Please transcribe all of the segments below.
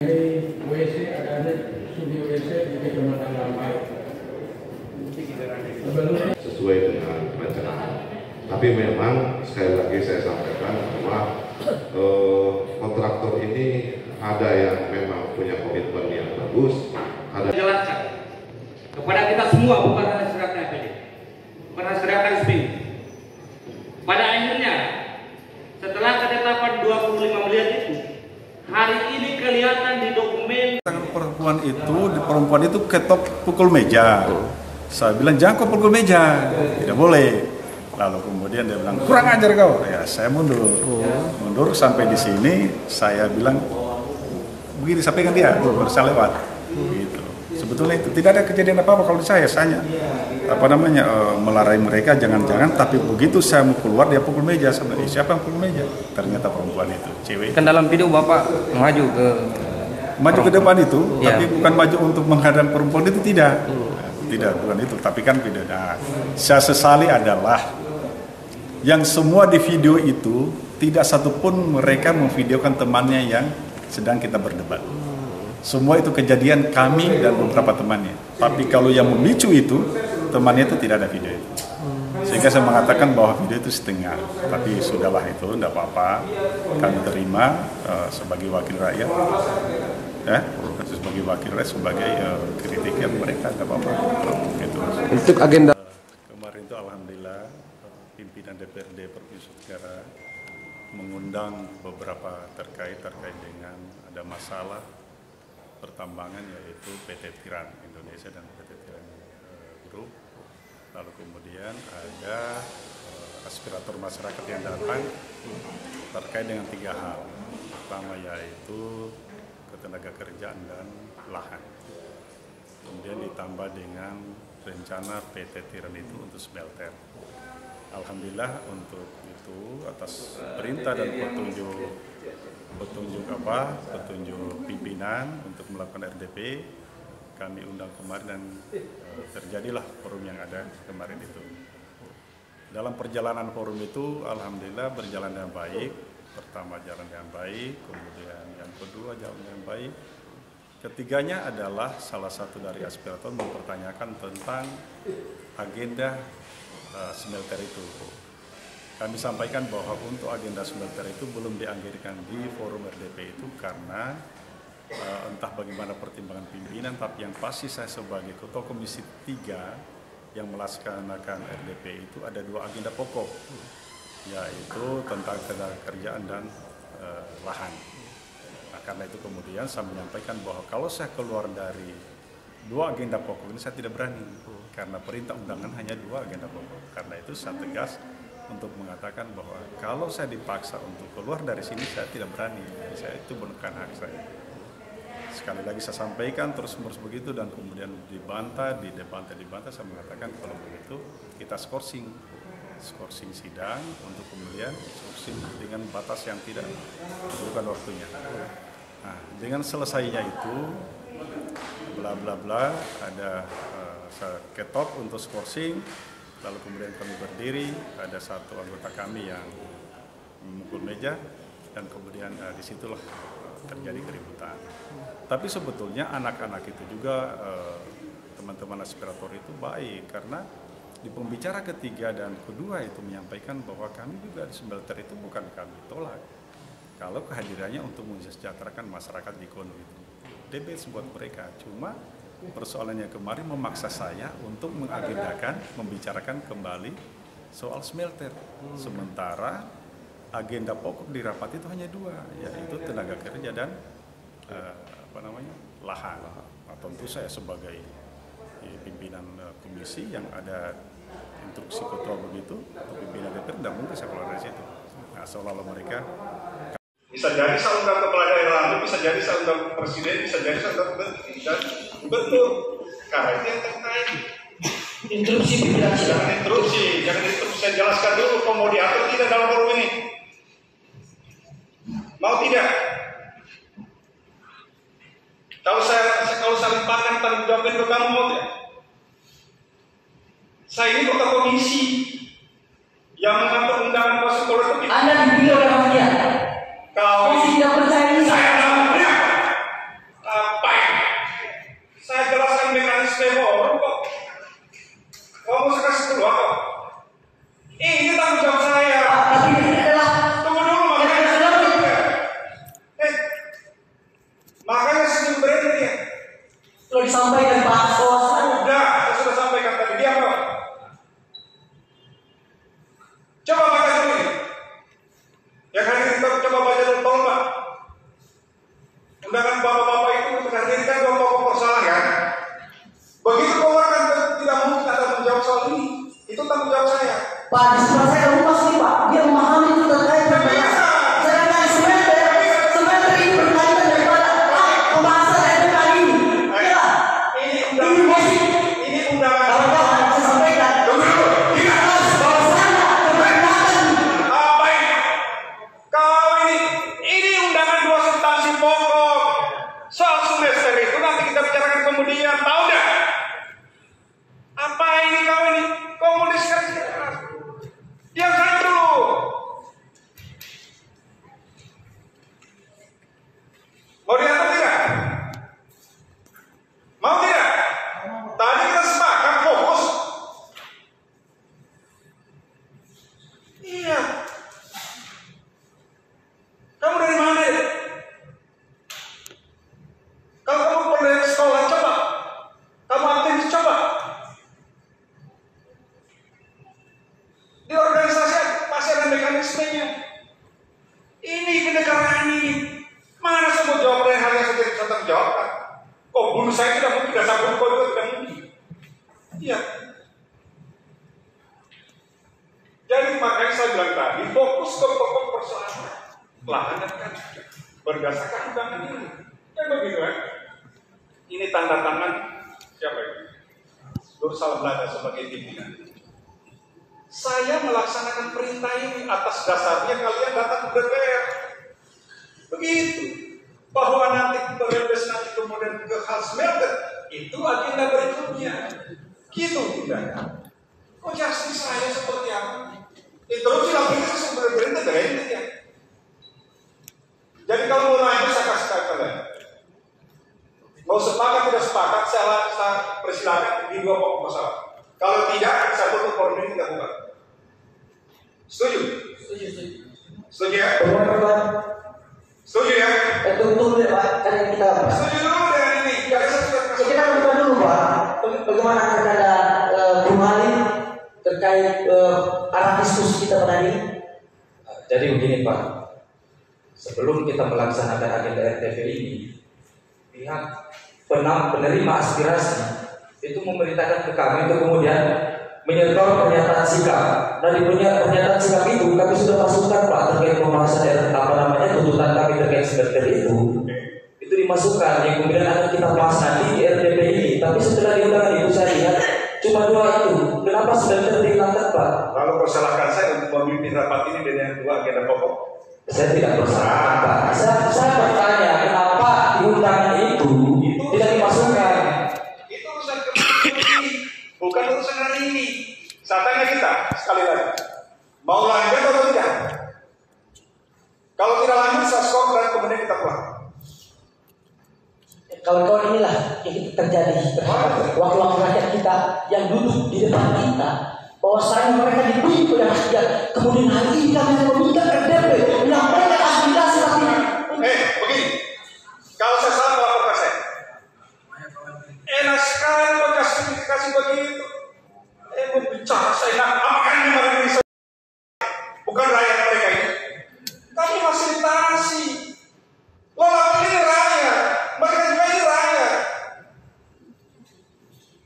WC ada studio WC di Kecamatan Lampai sesuai dengan perencanaan. Tapi memang sekali lagi saya sampaikan bahwa kontraktor ini ada yang memang punya komitmen yang bagus. Ada jelaskan kepada kita semua, bukan hanya masyarakat APD, bukan masyarakat SPI. Pada akhirnya setelah ketetapan 25 miliar itu, hari ini kelihatan di dokumen perempuan itu ketok pukul meja. Saya bilang jangan kau pukul meja, tidak boleh. Lalu kemudian dia bilang kurang ajar kau. Ya saya mundur sampai di sini. Saya bilang begini, sampaikan dia baru saya lewat. Gitu. Sebetulnya itu tidak ada kejadian apa-apa kalau saya hanya melarang mereka jangan-jangan, tapi begitu saya mau keluar dia pukul meja. Sebenarnya siapa yang pukul meja? Ternyata perempuan itu, cewek. Kan dalam video Bapak maju ke depan itu, ya. Tapi bukan maju untuk menghadang perempuan itu tidak. Tidak, bukan itu, tapi kan video. Nah, saya sesali adalah yang semua di video itu tidak satupun mereka memvideokan temannya yang sedang kita berdebat. Semua itu kejadian kami dan beberapa temannya. Tapi kalau yang memicu itu, temannya itu tidak ada video itu. Sehingga saya mengatakan bahwa video itu setengah. Tapi sudahlah itu, tidak apa-apa. Kami terima sebagai wakil rakyat. Ya, sebagai wakil rakyat, sebagai kritikan mereka, tidak apa-apa. Gitu. Untuk agenda kemarin itu alhamdulillah pimpinan DPRD Provinsi Tenggara mengundang beberapa terkait dengan ada masalah pertambangan, yaitu PT Tiran Indonesia dan PT Tiran Group. Lalu kemudian ada aspirator masyarakat yang datang terkait dengan 3 hal. Pertama yaitu ketenaga kerjaan dan lahan. Kemudian ditambah dengan rencana PT Tiran itu untuk smelter. Alhamdulillah untuk itu atas perintah dan petunjuk pimpinan untuk melakukan RDP, kami undang kemarin dan terjadilah forum yang ada kemarin itu. Dalam perjalanan forum itu alhamdulillah berjalan dengan baik. Pertama jalan dengan baik, kemudian yang kedua jalan dengan baik. Ketiganya adalah salah satu dari aspirator mempertanyakan tentang agenda smelter itu. Kami sampaikan bahwa untuk agenda smelter itu belum dianggarkan di forum RDP itu karena entah bagaimana pertimbangan pimpinan, tapi yang pasti saya sebagai Ketua Komisi 3 yang melaksanakan RDP itu ada 2 agenda pokok, yaitu tentang ketenaga kerjaan dan lahan. Nah, karena itu kemudian saya menyampaikan bahwa kalau saya keluar dari 2 agenda pokok ini saya tidak berani, karena perintah undangan hanya 2 agenda pokok. Karena itu saya tegas untuk mengatakan bahwa kalau saya dipaksa untuk keluar dari sini saya tidak berani, saya itu bukan hak saya. Sekali lagi saya sampaikan terus-menerus begitu, dan kemudian dibantah saya mengatakan kalau begitu kita skorsing sidang untuk kemudian skorsing dengan batas yang tidak bukan waktunya. Nah, dengan selesainya itu bla bla bla ada saya ketok untuk skorsing. Lalu kemudian kami berdiri, ada satu anggota kami yang memukul meja, dan kemudian disitulah terjadi keributan. Tapi sebetulnya anak-anak itu juga, teman-teman aspirator itu baik, karena di pembicara ketiga dan kedua itu menyampaikan bahwa kami juga di smelter itu bukan kami tolak. Kalau kehadirannya untuk mensejahterakan masyarakat di Kono itu. Debet buat mereka, cuma persoalannya kemarin memaksa saya untuk mengagendakan, membicarakan kembali soal smelter. Sementara agenda pokok di rapat itu hanya 2, yaitu tenaga kerja dan lahan. Nah, tentu saya sebagai pimpinan komisi yang ada instruksi ketua begitu, untuk pimpinan DPR tidak mungkin saya keluar dari situ. Nah, seolah-olah mereka bisa jadi saya undang kepala daerah, bisa jadi saya undang presiden, bisa jadi saya undang menteri, dan betul karena itu yang terkait. interupsi pimpinan sidang. Jangan interupsi, saya jelaskan dulu kau mau diatur tidak dalam forum ini. Mau tidak? Kalau saya limpahkan tanggung jawab itu kamu mau tidak? Saya ini kota komisi yang mengatur undangan kuasa politik. Anda dipilih oleh rakyat. Kau tidak percaya ini. Saya Makanya senyum berani dia. Lo disampaikan Pak Sosa. Udah, saya sudah sampaikan tadi. Dia apa? Coba baca dulu ini. Yang hadir kita coba baca dulu, tolong Pak. Undangan bapak-bapak itu menghadirkan dua pokok persoalan kan. Begitu keluarkan tidak mungkin ada tanggung jawab soal ini. Itu tanggung jawab saya. Pak, di sebelah saya rumah sih Pak. Dia memahami itu terkait dengan sedangkan semester ini berkaitan daripada pembahasan RPK ini. Ya, Ini undangan. Kalau Pak saya sampaikan. Ini undangan dua substansi pokok. Soal semester itu nanti kita bicarakan kemudian. Tahu nggak? Apa ini kau ini? Komunis kerja. Diam saja dulu. Mau diatur tidak? Mau tidak? Tadi kita sepakat fokus. Iya. Kamu dari mana ya? Kalau kamu pernah dari sekolah, coba. Kamu aktif, coba. Di organisasi pasti ada mekanismenya. Ini kenegaraan ini. Mana saya mau jawab dari hal yang saya bisa terjawabkan? Oh, bunuh saya tidak mungkin, dasar bunuh kau juga tidak mungkin. Iya. Jadi makanya saya bilang tadi, fokus ke pokok persoalan. Lahan kan berdasarkan undangan ini. Kan begitu kan? Ini tanda tangan siapa ini? Nur Salam Belanda sebagai pimpinan. Saya melaksanakan perintah ini atas dasarnya kalian datang ke DPR. Begitu. Bahwa nanti berbes nanti kemudian ke hal smelter itu agenda berikutnya. Gitu tidak? Kok justice saya seperti apa? Interupsi lagi saya berita dari ya. Jadi kalau mau lanjut saya kasih tahu kalian. Mau sepakat tidak sepakat saya persilakan di dua pokok masalah. Kalau tidak saya tutup forum ini tidak buka. Setuju? Setuju ya? Setuju ya? Tunggu dulu Pak, kan kita setuju dulu dengan ini. Kita buka dulu Pak. Bagaimana akan ada kembali terkait arah diskusi kita pada ini? Jadi begini Pak, sebelum kita melaksanakan agenda RTV ini, pihak penerima aspirasi itu memerintahkan ke kami untuk kemudian menyetor pernyataan sikap. Dari pernyataan sikap itu kami sudah masukkan Pak terkait pembahasan tuntutan kami terkait semester itu dimasukkan yang kemudian akan kita bahas nanti di RDP ini. Tapi setelah diundang itu saya lihat cuma dua itu. Kenapa semester dihilangkan Pak? Lalu persilahkan saya untuk memimpin rapat ini dengan dua agenda pokok. Saya tidak bersalah Pak. Saya bertanya kenapa diundang itu tidak dimasukkan? Itu urusan kemudian bukan urusan hari ini. Saya tanya kita sekali lagi, mau lanjut atau tidak? Kalau tidak lanjut, saya skor dan kemudian kita pulang. Kawan-kawan inilah yang terjadi terhadap wakil-wakil rakyat kita yang duduk di depan kita. Bahwasanya mereka diberi pada rakyat. Kemudian hari ini kami meminta RDP menyampaikan aspirasi rakyat. Begini, kalau saya salah melaporkan saya. Enak sekali lo kasih begitu. Berbicara saya enak. Apakah ini mereka bisa? Bukan rakyat mereka ini. Kami fasilitasi. Walaupun ini rakyat, mereka juga ini rakyat.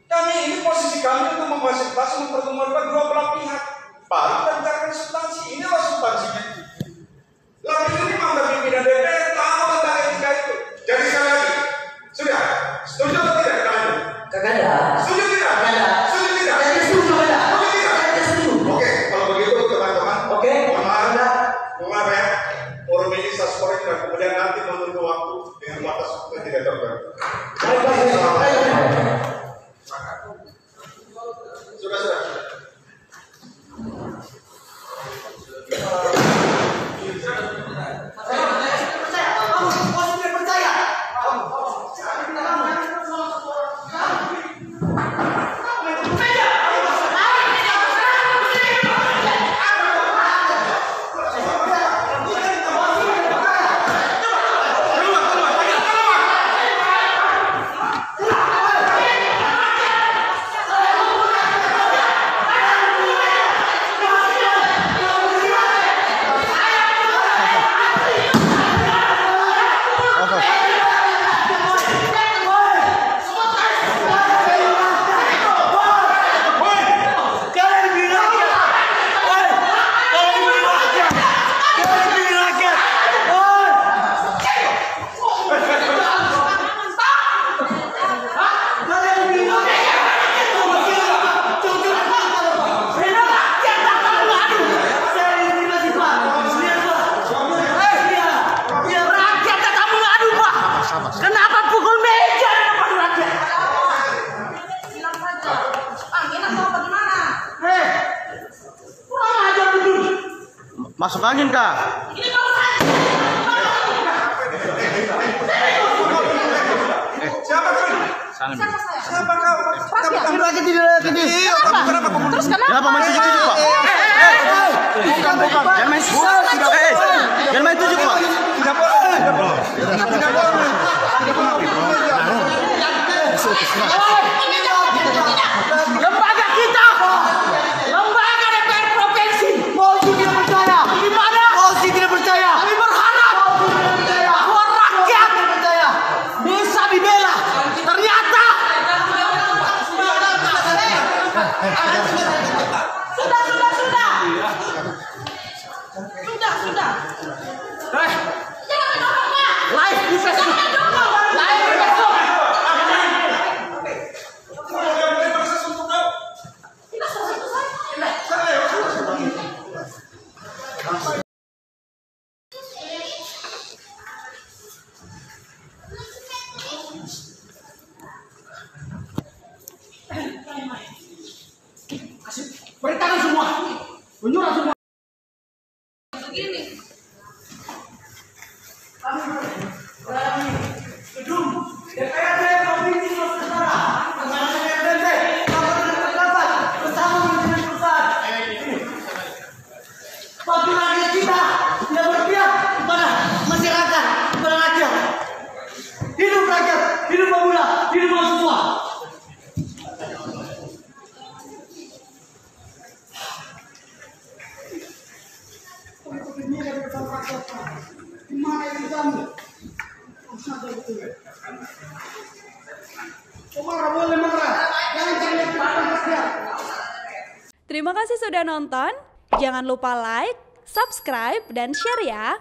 Kami ini posisi kami untuk memfasilitasi mempertemukan dua belah pihak. Baru kita bicarakan substansi. Inilah substansinya. Lalu ini memang pimpinan DPR tahu tentang etika itu. Jadi sekali lagi, sudah setuju atau tidak kalian? Kagak. Setuju tidak? Setuju tidak? Jadi setuju kagak? Setuju. Oke, kalau begitu teman-teman. Oke. Mohon maaf ya. Forum ini saya skor dan kemudian nanti menunggu waktu dengan batas waktu yang tidak terbatas. Sudah. pukul meja di depan rakyat. Bilang saja. Angin atau bagaimana? Kurang ajar betul. Masuk angin kah? Ini mau saya. Siapa kau? Siapa saya? Siapa kau? Rakyat. Terus kenapa main tujuh Pak? Bukan. Jangan main jangan main tujuh Pak. Tidak boleh. Tidak boleh. Lembaga kita, lembaga DPR provinsi. Polisi tidak percaya. Gimana? Polisi tidak percaya. Kami berharap bahwa rakyat bisa dibela. Ternyata Sudah. live di Facebook. Live di Facebook. Beri tangan semua. Menyuruh semua. Begini. Gedung DPRD Provinsi Sulawesi Utara bersama DPRD Kabupaten Terdapat bersama dengan perusahaan. Bagi rakyat kita tidak berpihak kepada masyarakat, kepada rakyat. Hidup rakyat, hidup pemuda, hidup mahasiswa. Gimana ini kamu? Terima kasih sudah nonton. Jangan lupa like, subscribe, dan share ya.